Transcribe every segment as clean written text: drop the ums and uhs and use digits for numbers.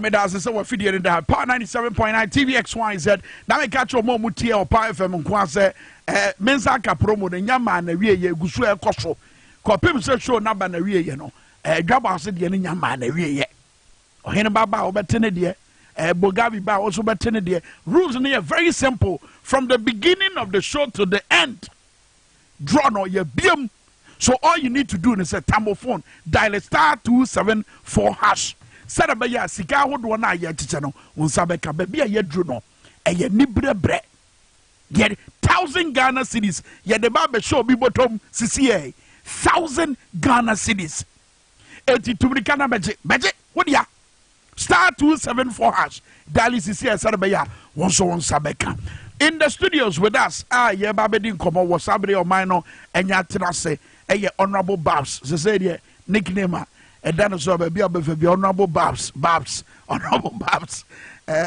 me does say we video in the Power 97.9 TVXYZ. Now me catch your mom mutie or Power FM nkwa say mensa ka promo de nyama na wie ye gusu e koso. Ko pim say show na ba na wie ye no. Dwaboase de ne nyama na wie ye. Ohene baba obetene de Bogavi ba also betene de. Rules in here very simple from the beginning of the show to the end. Draw no ye biam. So all you need to do is a tamophone dial *274#. Said about ya sika would one eye channel on Sabeka baby a ye drew no a ye nibre bre. Yet 1,000 Ghana cities, yet the barber show be bottom CCA 1,000 Ghana cities. 82 Bricana magic, what ya? *274#. Dial CCA said about ya once on Sabeka. In the studios with us, yeah, Babedin Como was Sabri or Mino and Yatinase, a honorable Babs, the nickname. And then so be honorable Babs, honorable Babs,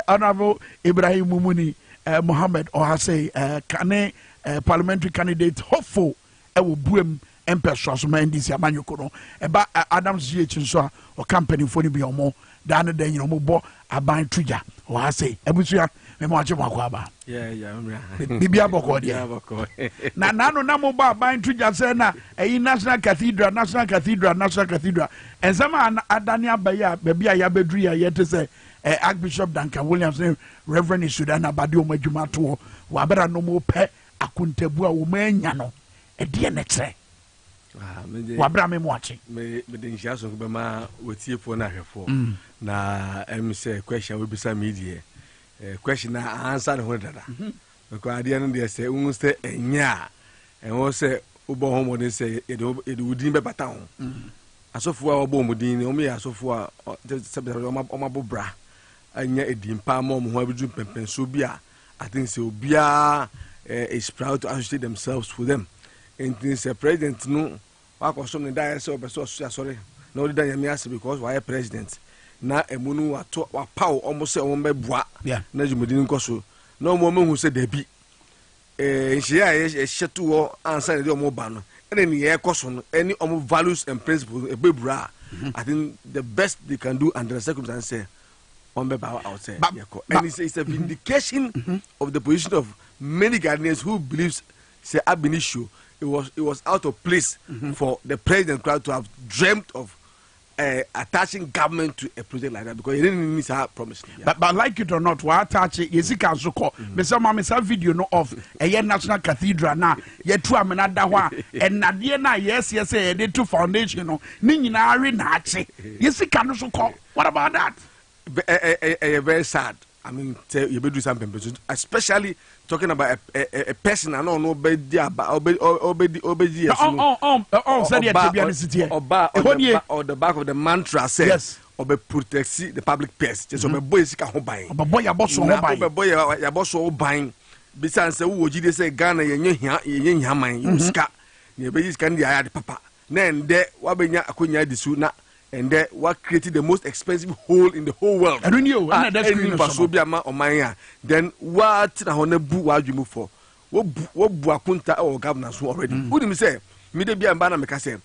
honorable Ibrahim Mumuni Mohammed, or I say Kane parliamentary candidate, hopeful, will boom Empress man this Yamanyokono, about Adams GH so or company for be or more than the day you know more a buying trigger, or I say, Ebusia, Memoacha. Yeah, Bibia Boko, Nano Namo buying trigger, say na a National Cathedral, and some Adania Baya, Baby Ayabedria, yet to say Archbishop Duncan Williams, Reverend Sudana Badio Majumato, Wabera no more pet, Akuntebua, Umenyano, a dear next day. Wabra watching. Me the Jason Bama with you for na say question will be some media. Question answer the hundred. Because at the end they say we stay enya and we say ubo home they say it would be better town. Asofo a obo mudin omi asofo a omabo bra anya edimpa mom ho abidu pempen so bia I think say obia is proud to associate themselves with them. And this president no wakosom ne die say obeso sorry no the dan yami because why president na emunu wato wapaw almost say ombebua na jumudin nkoso no mo mehu say dabi nhia ye hyeto ansa de omo ba no any ye koso no any omo values and principles ebebura I think the best they can do under the circumstances ombeba outside and it's a vindication of the position of many Ghanaians who believes say ab initio it was out of place for the president crowd to have dreamt of attaching government to a project like that because he didn't need to promise. But like it or not, what attach it is can so call. Mr. video no of a National Cathedral now. Yet two amenada wa and Nadiana yes they did two foundation no. Nina nachi. Yes he can so call. What about that? Very sad. I mean, you better do something, especially talking about a person I don't know or the back of the mantra says yes. Or be protect the public purse. Just be boy sika ho buying. Boy ya boss so buying. Besides say wo jide say Ghana ye nyaman sika. Ye be sika ndi aya de papa. Na ende wa benya akonya disu na and what created the most expensive hole in the whole world. I don't know. Then what na hone bu wa dwumu for? Wo bu akunta or governors already. Who do me say? Me de bia mba na meka say.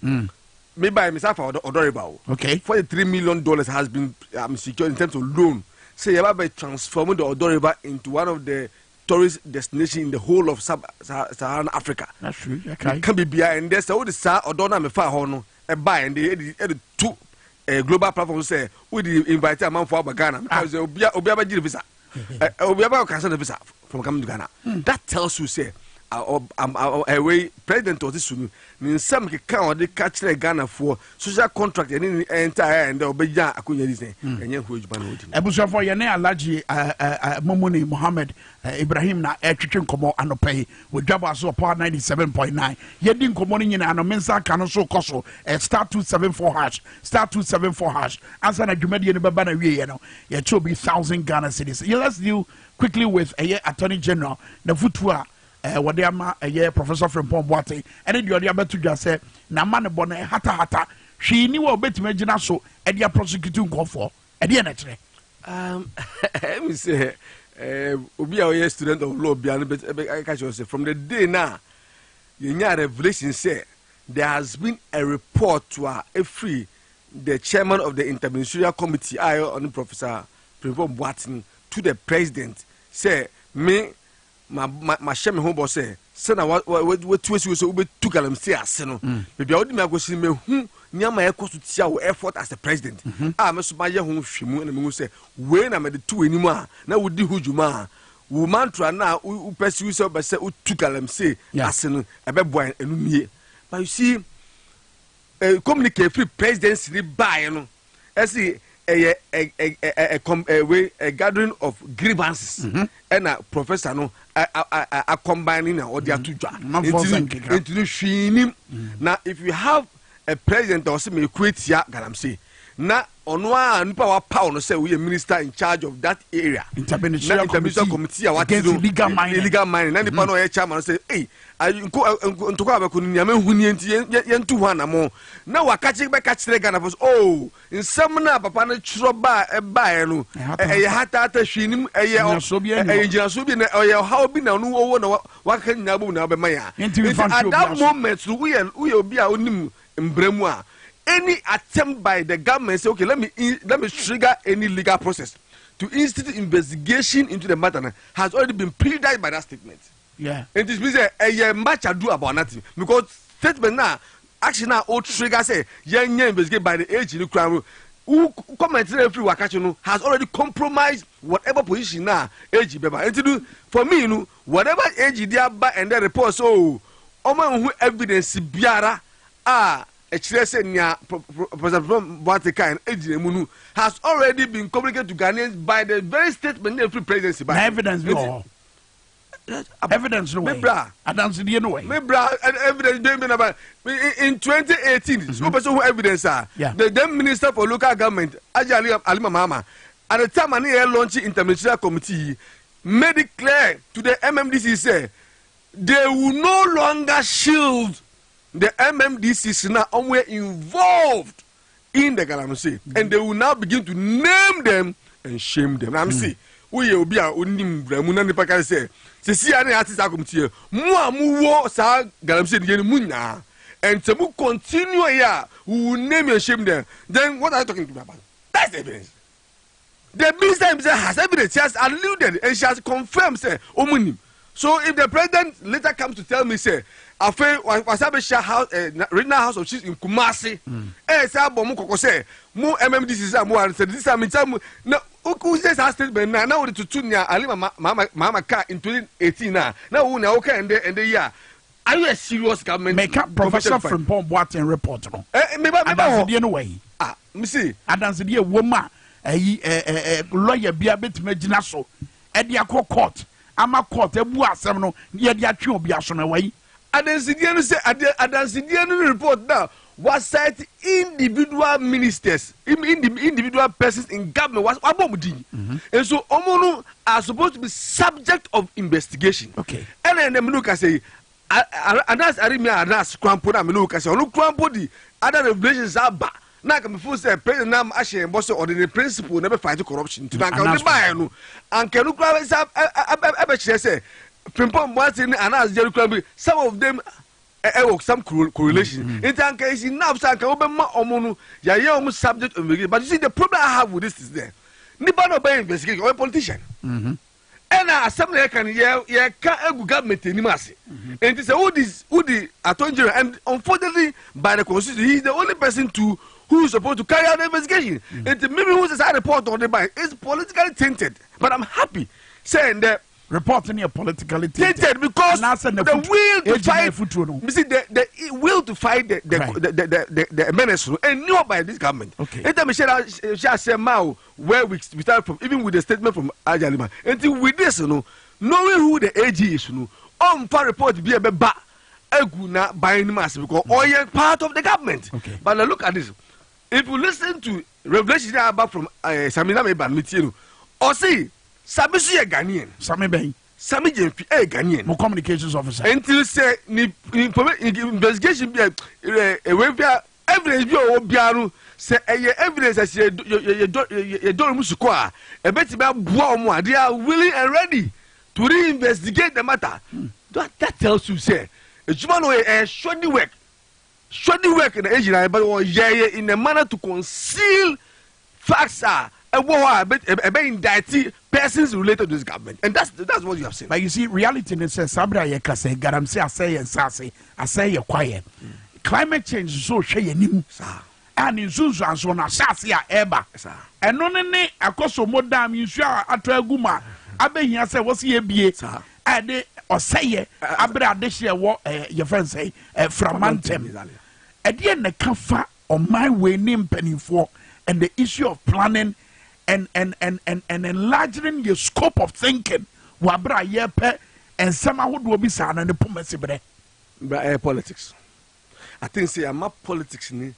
Me buy me for Odoriba. Okay. $43 million has been secured in terms of loan. Say you by transforming the Odoriba into one of the tourist destinations in the whole of Sub-Saharan Africa. That's true. Okay. Can be behind there. So the Sa Odona me fa hono e buy and they two global platform say we invite a man for Ghana because Obiaba visa. Obiaba cancel the visa from coming to Ghana. That tells you say away president of this means some can they catch the Ghana for social contract and entire and Obeja Akunya this and young huge man. Ebusa for Yane Alaji Momuni Mohammed Ibrahim na etwetwe nkomo anopai with Dwaboase Power 97.9 yedin nkomo ni na mensa kan so koso *274#, *274#. Answer na dwumadi ne beba na wie no ye cho be 1,000 Ghana cedis. Let's deal quickly with Attorney General na futua wade ama Professor Frimpong Boateng ene de ode abetu dwa se na ma ne bone hata hwi ni wo betima gina so e de prosecute nkofo e de na kire me say obi a student of law bia I catch you say from the day now your revelation say there has been a report to a free the chairman of the interministerial committee on Professor Prevent Boateng to the president. Say me my shame home boss say na what twist we so we took them say aseno. Maybe I would me go see me who nyama ekọ so tia wo effort as the president. Me so ma ye ho hwemu na me say we na me de to enimu a na wo di hujuma wo mantra na wo pursue so be say wo took them say aseno e be boy enu mie. But you see communicate free presidency ni buy no. See a gathering of grievances and a professor no a combining or the two into now if you have a president or some quit here galamsey now on one power no say we a minister in charge of that area interministerial committee illegal mining na nipa no e chairman say hey ntoko abeko nyame huni enti yentu ho anamo na wakache be kachire Ghana for oh nsem na papa no chiro ba e ba no e hata hwinim e jina so bi na e how bi na no wo na waka nyina bu na be man ya at that moment we obi a onim mbremu a any attempt by the government say okay let me trigger any legal process to institute investigation into the matter has already been pre-died by that statement. Yeah. And it means a match ado about nothing because statement now action now all trigger say investigate by the age in the crime who comment every wakacho has already compromised whatever position now age beba. And for me whatever age there by and the report so who evidence biara President Boateng has already been communicated to Ghanaians by the very statement every presidency by evidence no evidence no way evidence in 2018 so person who evidence the then minister for local government Ajali Alima Mama at the time he launched interministerial committee made it clear to the MMDC say they will no longer shield the MMDCs now were involved in the Galamsey, and they will now begin to name them and shame them. I'm see, we will be our own Ramuna Paka say, see, any artist I come to you, Muamu sa Galamsey Muna, and to continue here, we will name and shame them. Then what are you talking about? That's the evidence. The minister himself has evidence, she has alluded and she has confirmed, say, Omunim. So if the president later comes to tell me, say, I feel Wasabi house, regional house of chiefs in Kumasi. Say Bomu Koko say, Mu MMDC say Mu said this time no who says our statement now to Tunya Alima Mama Car in 2018 now. Now who now okay and the year. Are you a serious government? Make up Professor from Boateng report no. Maybe no way. Me see. Adanse dey woman lawyer bia betime gina so. E dey akọ court. Ama court ebu asem no ye dey atwe obi aso na wai. Adansidian say Adansidian report now was cite individual ministers, individual persons in government was abomudi. And so Omono are supposed to be subject of investigation. Okay. And then the Menuka say Anas Arimia Anas Crampona Menuka say no Crampodi other revelations are bad. Now come before say president nam ashe boss or the principle never fight corruption. To na ka buy no. And can look say Pimpon Boateng and as Jerry some of them some correlation. In that case, now Sanka Obama Omono, Yaya subject of the but you see the problem I have with this is there. Nobody by investigation or a politician. And assembly can can't government anymore. And it's who the attorney general and unfortunately by the constitution he is the only person who is supposed to carry out the investigation. And maybe who's a report on the by is politically tainted. But I'm happy saying that reporting here politically tainted because the will to fight the will to fight the menace and knew by this government. Okay. And then shall say now where we start from, even with the statement from Ajalima. Until with this, knowing who the AG is, on far report be a ba eguna buying mass because all you're part of the government. Okay. But look at this. If you listen to revelation about from Samina Meban Mitiano, or see Sabisu a Ghanaian. Sami Ben. Sami Jemfi a Ghanaian. More communications officer. Until say investigation be a evidence be obianu say evidence as you don't musuko a bet be boa they are willing and ready to reinvestigate the matter. That tells you say a human way shoddy work in the age but in a manner to conceal facts indict persons related to this government, and that's what you have seen. But you see, reality is sabra ye kase garamse asay and sase asay ye quiet. Climate change is so shey nim and in zuzu and so na sase ya eba. And no ne akoso modam yinsu ataguma abehia se wose ye bie ade oseye abra de hye wo ye friend say framantem. Ade ne kafa on my way nim penifo and the issue of planning and enlarging your scope of thinking. Wabra yepe and somehow would be sana and the pomesibre. Politics. I think say I'm politics ni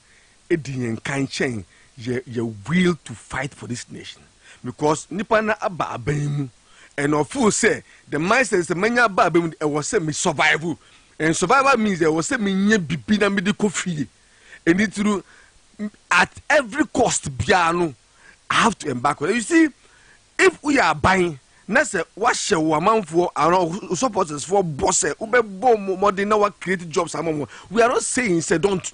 edin kan chen your will to fight for this nation. Because nipa na aba abemu and of full say the mindset is the manya aba abemu e was say me survival. And survival means there was say me nye bibi na me de kofi. And it through at every cost biano I have to embark on it. You see, if we are buying, let's say, what shall woman for our supporters for bosses, more than our creative jobs, we are not saying say don't.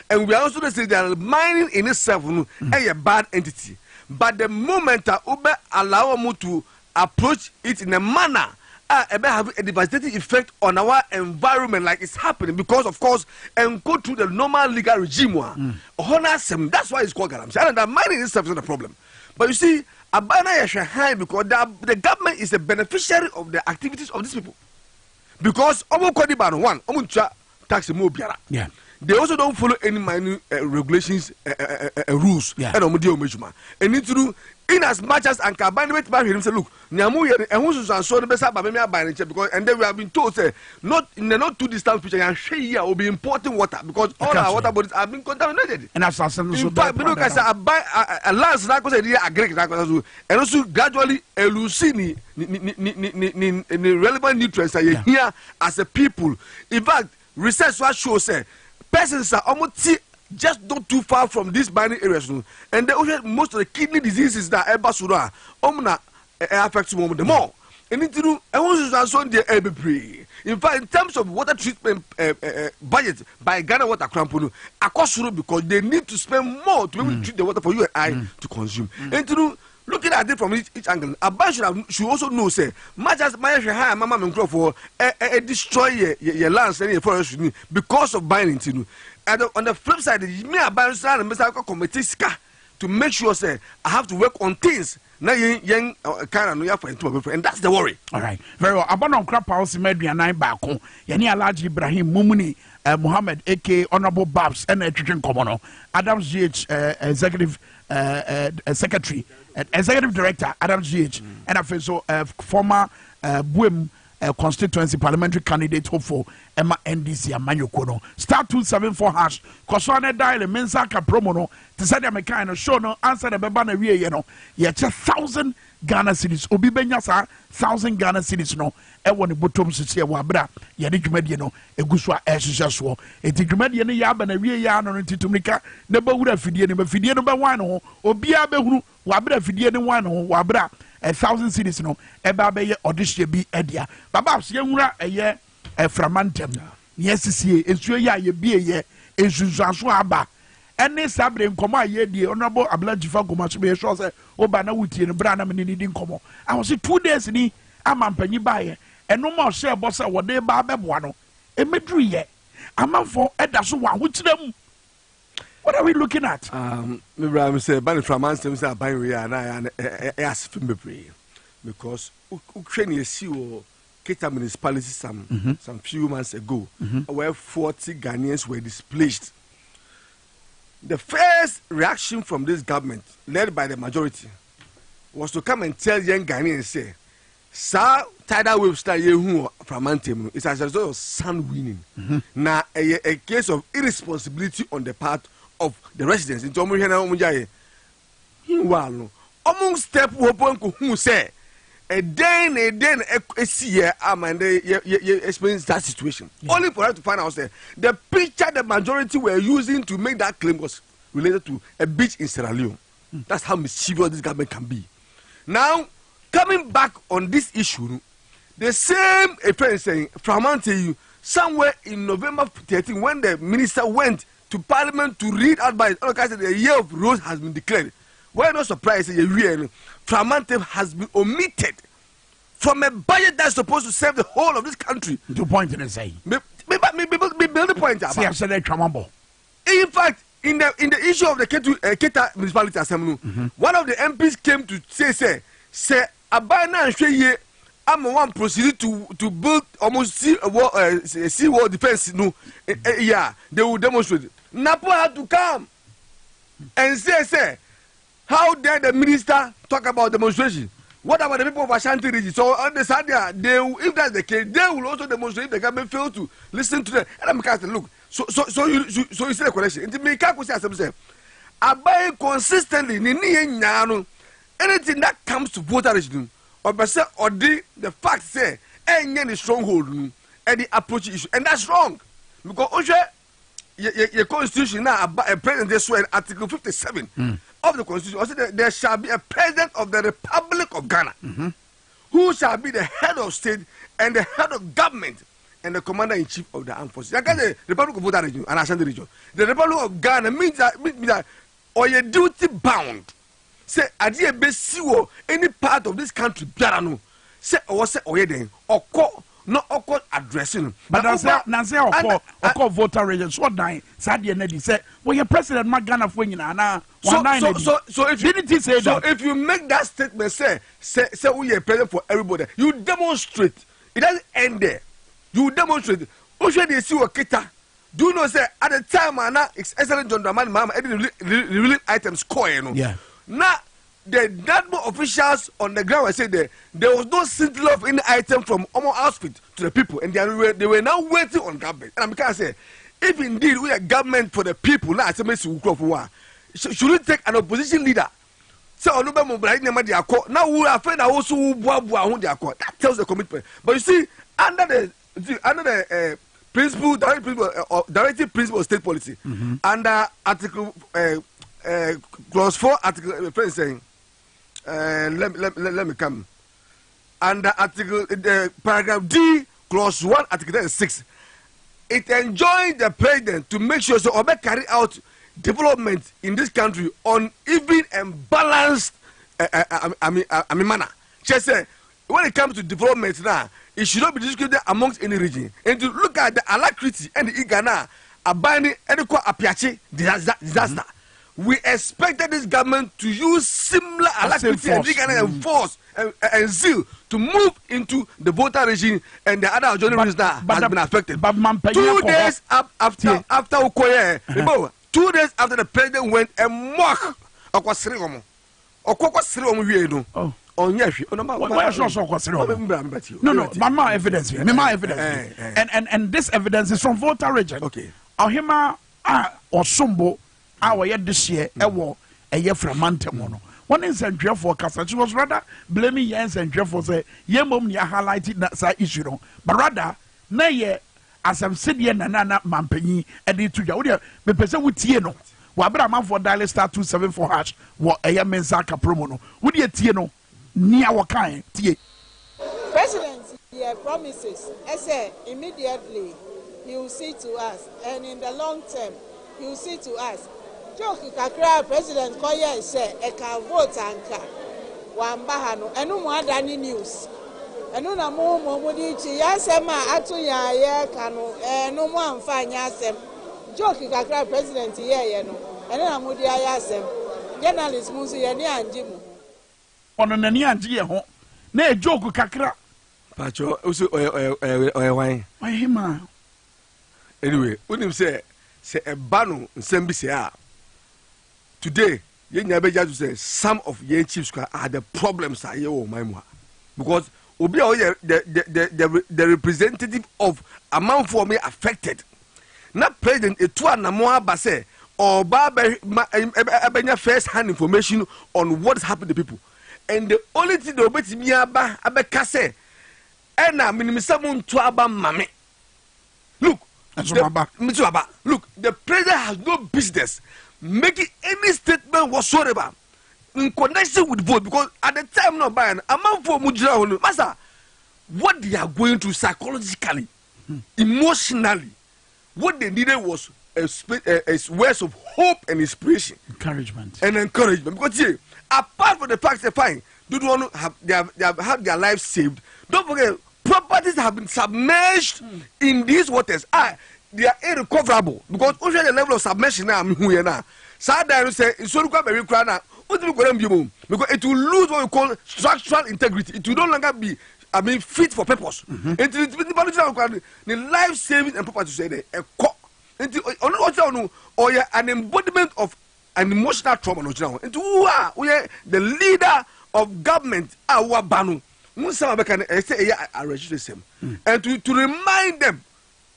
And we are also saying that mining in itself is a bad entity. But the moment that Uber allow me to approach it in a manner, it have a devastating effect on our environment, like it's happening, because of course, and go through the normal legal regime. That's why it's called galamsey. And the mining itself is not a problem. But you see, Abana Yasha high because the government is a beneficiary of the activities of these people. Because tax yeah. They also don't follow any mining regulations, rules. Yeah. And it's true, in as much as and Kabani back him say, look, Nyamu and who's so the best about me because and then we have been told say not in the not too distant future and share will be importing water because all our water bodies have been contaminated. And as something so bad, because I buy a last that was a agree and also gradually elusini the relevant nutrients are here as a people. In fact, research what shows say persons are almost just not too far from these mining areas, and most of the kidney diseases that Ebasura affects the more. And into in fact, in terms of water treatment budget by Ghana Water Crampon, because they need to spend more to be able to treat the water for you and I to consume. And to looking at it from each angle, a should also know say much as my high mama and for destroy your lands and your forest because of mining. And on the flip side, me a balance and Mr. Committee to make sure say I have to work on things. Now young kind of and that's the worry. All right, very well. Abanon crap house media nine back home. Yani Alaji Ibrahim Mumuni Muhammad AK Honorable Babs and Chicken Komono Adams GH Executive Secretary Executive Director Adams GH and I feel so former Buem constituency parliamentary candidate for Emma NDC Amanyo Kono star 274 hash kosone dial mensa ka promo no te said am kind show no answer the beba na wie ye no ye 1,000 Ghana cedis obi benya sa 1,000 Ghana cedis no e woni bottom so se wa bra ye de dwumadie no eguso a ehyehyɛ so enti dwumadie no ya aba na wie ya no ntitumika na ba wura fidie no ba fidie no ba wan no obi a behuru wa bra fidie no wan no wa bra 1,000 cities no eba be ye audition bi edia baba so ye nwura eye framantem yesisie ensuo ye aye bie ye ensunsuaso aba ene sabre nkomo aye die honorable ablajifa gomaso be sure say oba na wutie no bra na me ni di nkomo I was 2 days ni amampanyi baye eno ma share boss e wode ba beboa no emedru ye amanfo eda so wa hokyerem. What are we looking at? Maybe say ban from answer say ban we are na ask film be because Ukraine you see o Kita municipality some few months ago where 40 Ghanaians were displaced. The first reaction from this government led by the majority was to come and tell young Ghanaians say sa tidal wave start yehu from Anthem it's as a result of sun winning. Now a case of irresponsibility on the part of the residents in Tomu Hena Omujaye. Hinwalo. Among step wopon who say a day a see and they experience that situation. Only for her to find out say the picture the majority were using to make that claim was related to a beach in Sierra Leone. That's how mischievous this government can be. Now, coming back on this issue, the same a friend saying from Anthem somewhere in November 13 when the minister went to Parliament to read advice. The year of rose has been declared. We're not surprised that Framantem has been omitted from a budget that's supposed to serve the whole of this country. To point in the say. Me build the point. See, I said that Chamambo. In fact, in the issue of the Keta Municipality Assembly, one of the MPs came to say, Abana and Sheye, I'm one proceeded to build almost sea wall defense. No, yeah, they will demonstrate. Napo had to come and say, how dare the minister talk about demonstration? What about the people of Ashanti region? So on the side there, if that's the case, they will also demonstrate if the government fails to listen to them. And I'm casting, look, so you see the connection. And me can't say, I buy consistently, anything that comes to voter regime, or the fact say, any stronghold, and the approach issue, and that's wrong. Because your constitution now, a president they swear Article 57 of the constitution also there shall be a president of the Republic of Ghana who shall be the head of state and the head of government and the commander-in-chief of the armed forces. The Republic of Ghana region and Ashanti region. The Republic of Ghana means that or you're duty bound. Say adie be siwo any part of this country biara no say or say oyeden okọ no okọ addressing. But nanse okọ voter registration so dan sadie na di say we your president ma Ghana for nyina na so if you say that, if you make that statement say we are president for everybody, you demonstrate. It doesn't end there. You demonstrate. Oshe dey see okita. Do you know say at the time na excellent John Dramani Mahama revealing items coin no. Yeah. Now, the NADMO officials on the ground were saying there was no scintilla of any item from Oman outfit to the people, and they were now waiting on government. And I say, if indeed we are government for the people, now should we take an opposition leader? So now we are afraid that also that tells the commitment. But you see, under the principle, directive principle of state policy, under Article clause 4, article friend saying, let me come. Under article paragraph D, clause 1, article 6, it enjoins the president to make sure so Obe carry out development in this country on even and balanced manner. She said, when it comes to development now, it should not be distributed amongst any region. And to look at the alacrity and the Igana, abandoning any apiache disaster. We expected this government to use similar alacrity and force and zeal to move into the voter regime and the other regions that has been affected. 2 days after Okoye, 2 days after the president went and mocked Okwasiri Omo. Oh. No, my evidence. And this evidence is from voter region. Okay. Ohima or Sumbo. Our yet this year, a year from Mantemono. One is and for Casa. She was rather blaming Jens and Jeff for say, Yemom ya highlighted that side issue, but rather, nay, as I'm sitting and Nana Mampeni, and the two Yaudia, the person with Tieno, Wabra man for dial star 274 hash, what a young Mensaka promono. Would you Tieno near our kind? President, yeah, promises. I say immediately he will see to us, and in the long term, he will see to us. Joke kakra president koye say e can vote anka wamba ha no enu mo adani news enu na mo di chi yasem a atu ya ye ka no enu mo amfa nya asem joke kakra president ye no enu na mo di ayasem journalist mu so ye ni anje mu ono na ni anje ye ho na e joke kakra pacho usu wan why him anyway unim say ebano nsembi say today, you never just say some of your chiefs are the problems are here, because Obi the representative of amount for me affected. Not president a two and more base or Baba first hand information on what's happened to people. And the only thing the Obeti Miaba Abekase and I mean someone to Abba Mame. Look, the president has no business making any statement whatsoever in connection with vote, because at the time not buying amount for Mujira Master, what they are going through psychologically, emotionally, what they needed was a words of hope and inspiration, encouragement. Because apart from the fact that fine, do you want to have they have had their lives saved? Don't forget, properties have been submerged in these waters. They are irrecoverable because only the level of submersion now. Sada say it's so very crana. Because it will lose what we call structural integrity. It will no longer be, fit for purpose. The life saving and property say or an embodiment of an emotional trauma. And who are the leader of government? Our banu. And to remind them,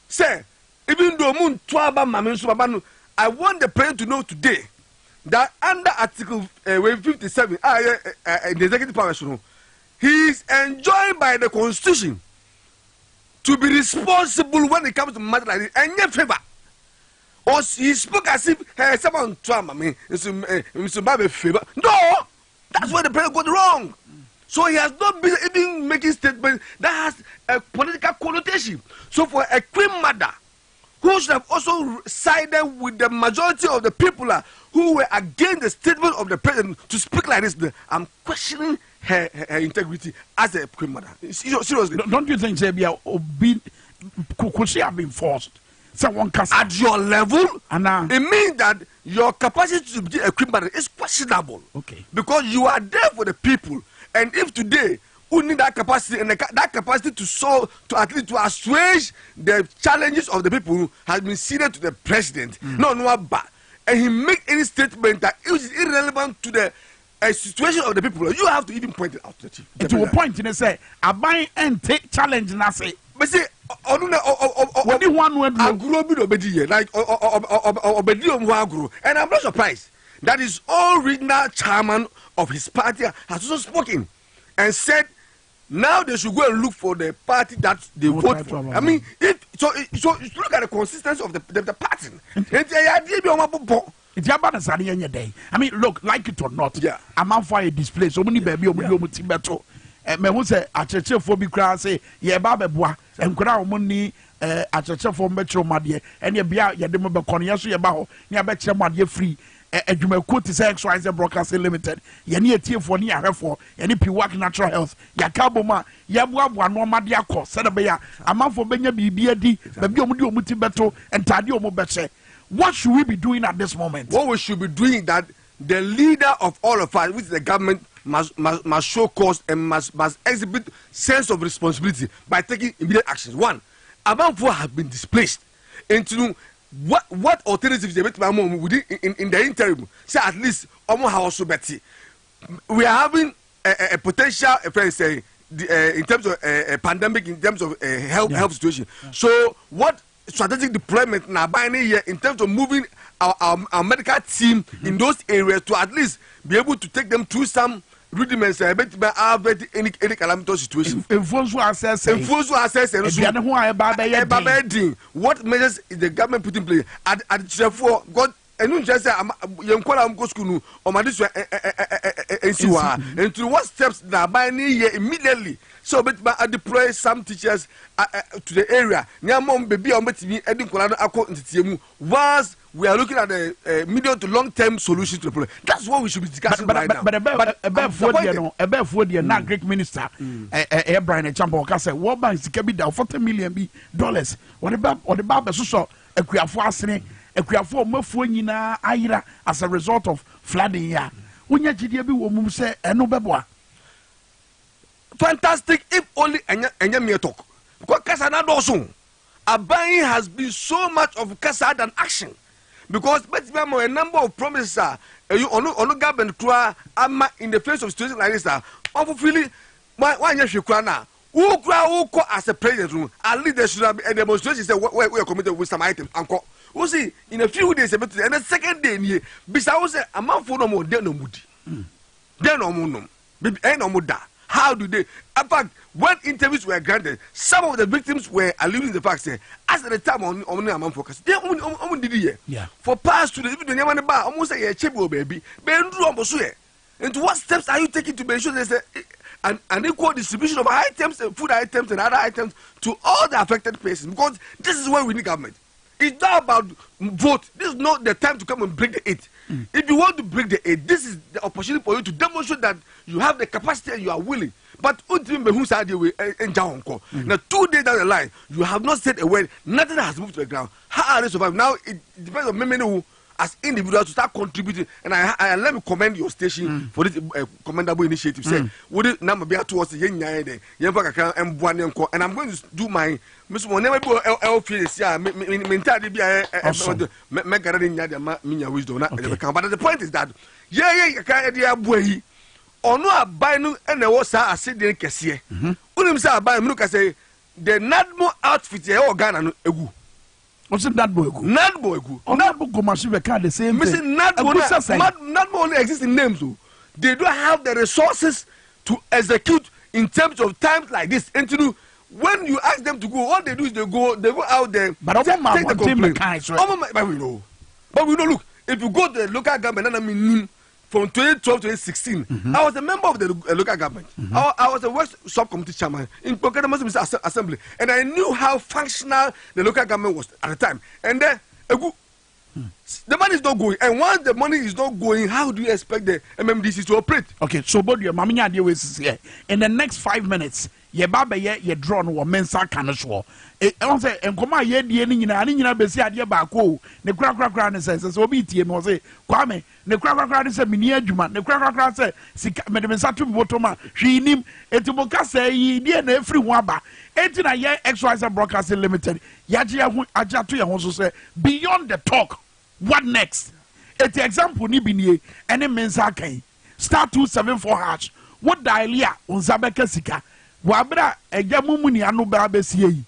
say, even though I want the president to know today that under Article 57, in the executive power, he is enjoined by the Constitution to be responsible when it comes to matters like this. And yet, favor. Or he spoke as if someone trauma me, Mr. favor. No, that's where the president got wrong. So he has not been even making statements that has a political connotation. So for a queen mother who should have also sided with the majority of the people who were against the statement of the president to speak like this, I'm questioning her integrity as a queen mother. Seriously. Don't you think could she have been forced? Someone at your level, it means that your capacity to be a queen mother is questionable. Okay. Because you are there for the people. And if today we need that capacity and that capacity to at least to assuage the challenges of the people has been ceded to the president, and he make any statement that is irrelevant to the situation of the people, you have to even point it out to the chief. To a point, and say, I buy and take challenge and I say, but see, only one word like and I'm not surprised that his original chairman of his party has also spoken and said now they should go and look for the party that they vote for. I mean, so look at the consistency of the party. I mean, look, like it or not, yeah. I'm on fire display. So many baby, me who say a church for be cry say, yeah, Baba, and crowd money a church for Metro Madia, and your beer, your demo Baconia, so your bow, near Betcha Madia free. You may quote this XYZ Broadcasting Limited. You need a team for near her for any Piwak Natural Health. Ya Kaboma, Yabwa, no Madiako, Sedabaya, a man for Benya BBD, Babio Mutibeto, and Tadio Mobeche. What should we be doing at this moment? What we should be doing that the leader of all of us, which is the government, must show cause and must exhibit sense of responsibility by taking immediate actions. One, among four have been displaced into what alternatives they make within in the interim. Say at least almost house betty. We are having a potential in terms of a pandemic, in terms of health situation. Yeah. So what strategic deployment now by any year in terms of moving our medical team in those areas to at least be able to take them through some rudiments any calamitous situation. What measures is the government put in place? At therefore, God, and you just say, "I'm go school or my this and to what steps now by any year immediately." So, but I deploy some teachers to the area. Once we are looking at the medium to long term solution to the problem, that's what we should be discussing right now. But about now Greek minister, Brian Champo, say, World Bank can be down $40 million. What about the social equiafo equiafo mafuo nyina ayira as a result of flooding ya? Unya GDB wo say eno beboa. Fantastic if only enya me talk. Because Kasa na doso. Abayi has been so much of Kasa than action. Because a number of promises are on government in the face of situations like this are unfulfilling. Why you now? Who as a president at least there should have a demonstration say we are committed with some items. We see in a few days and the second day besides say a man for no more no moody. Then no more no more. How do they? In fact, when interviews were granted, some of the victims were alluding to the fact that as at the time on amount focus, they only did it. Yeah. For past to the Yaman bar, almost like a chebo baby, into what steps are you taking to make sure there's an equal distribution of items and food items and other items to all the affected places? Because this is where we need government. It's not about vote. This is not the time to come and break the it. If you want to break the 8, this is the opportunity for you to demonstrate that you have the capacity and you are willing. But now 2 days down the line, you have not said a word. Nothing has moved to the ground. How are they survive? Now it depends on me as individuals to start contributing. And I let me commend your station for this commendable initiative. Say, would it number be towards the young day? And I'm going to do my Miss Whenever wisdom. But the point is that ono abai no na wo sa asede kese unim sa abai mu ka say the nadmo outfit e Ghana no egu what's nadmo egu nadmo go machine be the same thing nadmo only exists in names so they don't have the resources to execute in terms of times like this and to do when you ask them to go all they do is they go out there but take the complaint but we know look if you go to the local government and I mean from 2012 to 2016, I was a member of the local government. I was a West subcommittee chairman in Muslim Assembly, and I knew how functional the local government was at the time. And then the money is not going, and once the money is not going, how do you expect the MMDC to operate? Okay, so but your mama is here. In the next 5 minutes, ye baba ye drawn or mensa canoswo. I say, and come ye the besi idea bako, the crack says, so be TM was say, Kwame, the crack said, Minia Juma, the crack said, Madame Satu Botoma, she nim, Etiboka say, ye dear every waba, 18 a year XYZ Broadcasting Limited, Yajia Ajatu also say, beyond the talk, what next? It's example ni binye, any mensa kai, star 274 hatch, what dialia, unzabeka sika, wabra, a jamumuni anu babesi.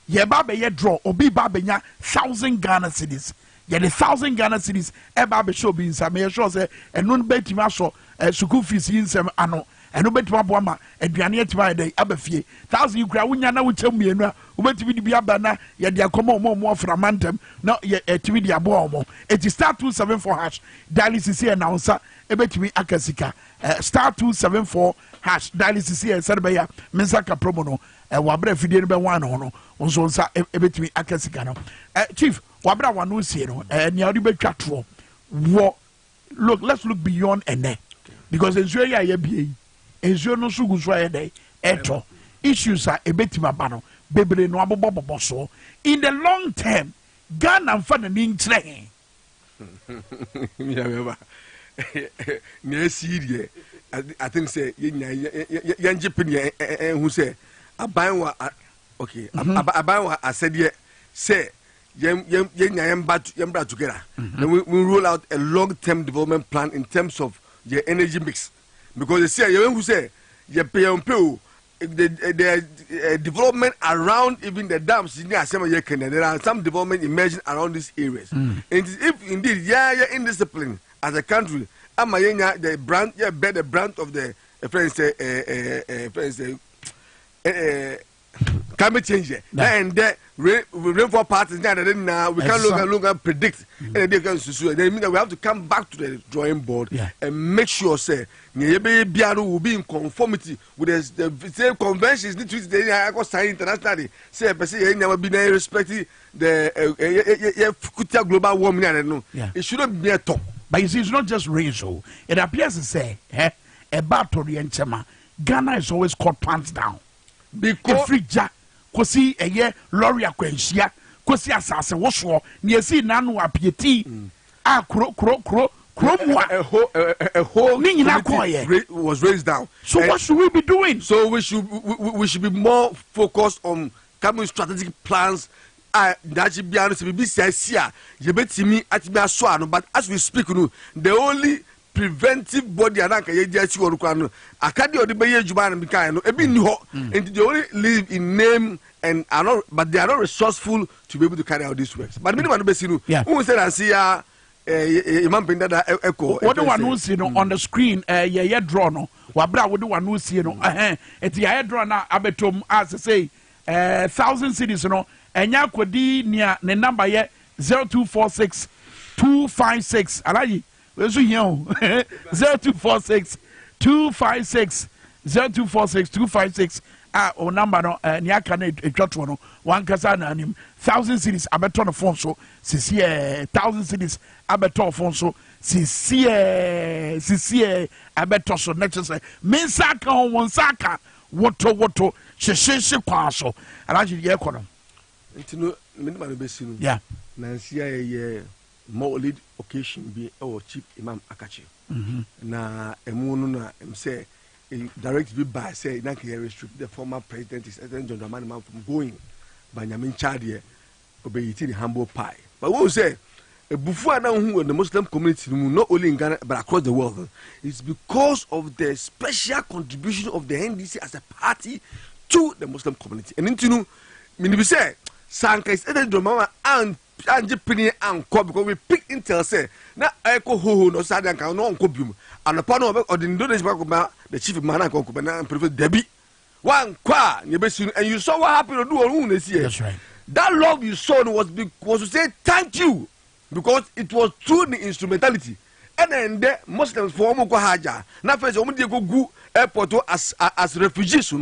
Ye baba ye draw obi baba nya 1,000 Ghana cedis. Ye the 1,000 Ghana cedis e baba show be inside me sure say eno betima so school fees insem ano eno betima boama aduane atima dey abafie 1,000 kura wonya na wuchem mienu a obetimi di bia ba na ye de akoma omo aframantem na ye etimi di abo omo it is star 274 hash dialysis here na unsa ebetimi akasika star 274 hash dialysis here serbeya mensaka promo no wabra fidie no be wan no nso nsa ebetimi akasika no chief wabra wanu sie no nia odi betwa to wo look let's look beyond ene because ensuo ya ye bie ensuo no so guso ya dey eto issues are ebetimi aba no bebre no abobobobo so in the long term Ghana mfa na ni nkyere ne see I think say yanje pin who say aban okay aban wa asede say yembra together then we roll out a long-term development plan in terms of the energy mix because they say who say the development around even the dams there are some development emerging around these areas and if indeed indiscipline as a country the brand bear the brand of the climate change and the rainfall patterns now we can no longer predict and they mean that we have to come back to the drawing board and make sure say will be in conformity with the same conventions need to sign internationally say respecting the global warming it shouldn't be a top. But you see, it's not just rain, so it appears to say, about Orientema, Ghana is always caught pants down. Because free jack, Kosi, a year, Loria Quenchia, Kosi assassin, was war, near see Nanu Apieti, a whole was raised down. So what should we be doing? So we should be more focused on coming strategic plans. That should be honest, but as we speak, the only preventive body and they only live in name and are not, but they are not resourceful to be able to carry out these works. But who said I see what the one who's on the screen, draw no, Wabra would do one who's it's the draw now, Abetum, as I say, 1,000 cities, and yakwadi near the number yet 0246 256. Alaji, where's you 0246 256 0246 256. o number no ni aka na etwato no wan kasa na anim 1,000 cities abeto no phone so sisi 1,000 cities abeto phone so sisi abeto so next say mensa ka ho won saka woto sheshe kwa so alaji ye kono ntino minima no besi no yeah nansi ye maulid occasion bi our chief imam akachi na emu no na say direct be by say na can restrict the former president is John Dramani Man from going by nyamin chade obeyiti the humble pie but we say bufu ana hu the Muslim community not only in Ghana but across the world it's because of the special contribution of the NDC as a party to the Muslim community and into me say sanka is John Dramani and Japan and co because we pick intel say na eko ho no sada kan no onko bium anopa no or the Indonesian the chief man and konko na prefer Debbie one kwa and you saw what happened to do on this year. That's right. That love you saw was to say thank you because it was through the instrumentality and then the Muslims for Omoko Haja na first omo dey go airport as refugees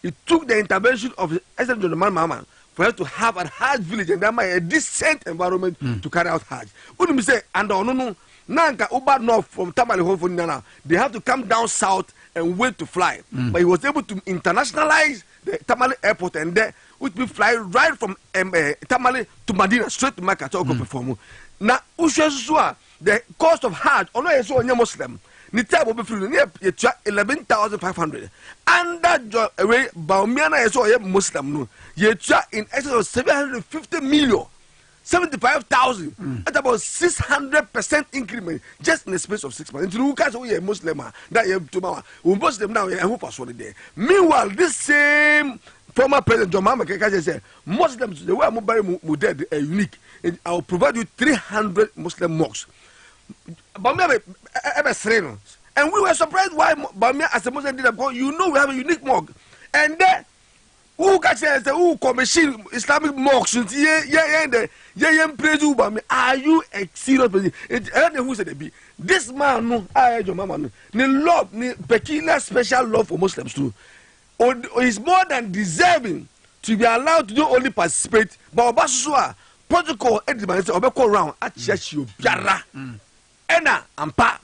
it took the intervention of President John Mahama for us to have a Hajj village and that a decent environment to carry out Hajj. What do you say? And no, Nanka Uber North from Tamale home for Nana, they have to come down south and wait to fly. But he was able to internationalize the Tamale airport and there would be fly right from Tamale to Medina straight to Mecca to perform. Now, the cost of Hajj, although it's only Muslim. Ni table be free near 11,500 and that away Baumiana is all Muslim no ye in excess of 750 million 75,000 at about 600% increment just in the space of 6 months. You guys are Muslim that you tomorrow we Muslim now and who pass on there. Meanwhile, this same former president John Mahama said Muslims the way I'm dead unique. I'll provide you 300 Muslim mosques. And we were surprised why Bamia as a Muslim did because you know we have a unique mosque. And then who can say who commission Islamic mosques? Are you a serious person? Who said be this man no your mama no love ni peculiar special love for Muslims too. Is more than deserving to be allowed to not only participate but Obasua protocol edimane say obekọ round at church you biara ena ampa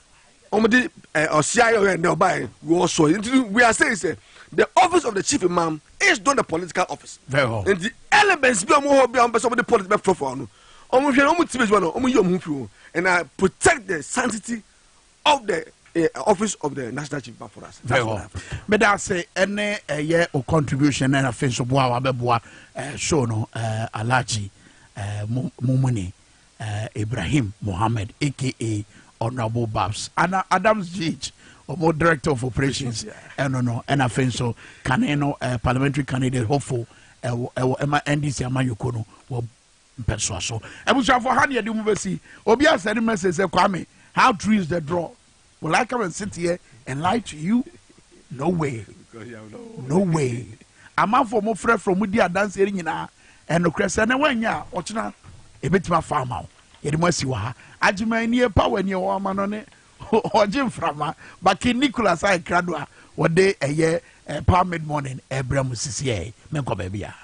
omodi osiayo and obai we also we are saying say the office of the chief imam is not a political office very well and the elements be omo be on somebody political profile no omo hwe omo tibeju no omo yom hu and protect the sanctity of the office of the national chief imam for us very well but that say any year of contribution and offense of boa abeboa show no alaji Mumuni Ibrahim Mohammed aka Honorable Babs Anna Adams GH or Director of Operations and I think so can parliamentary candidate hopeful Emma NDC Amayukono will persuaso. I was for Hania Dumuvesi Obia said message Kwame how true is the draw? Will I come and sit here and lie to you? No way. No way. I'm out for more friend from Mudia dancing in and no crescent and when ya watching a bit my farm out. It must you are. Ajima near power near woman on it or Jim Frama, but King Nicholas I Cradua, what day a year, power mid morning, Abraham Sissie, Menko Babia.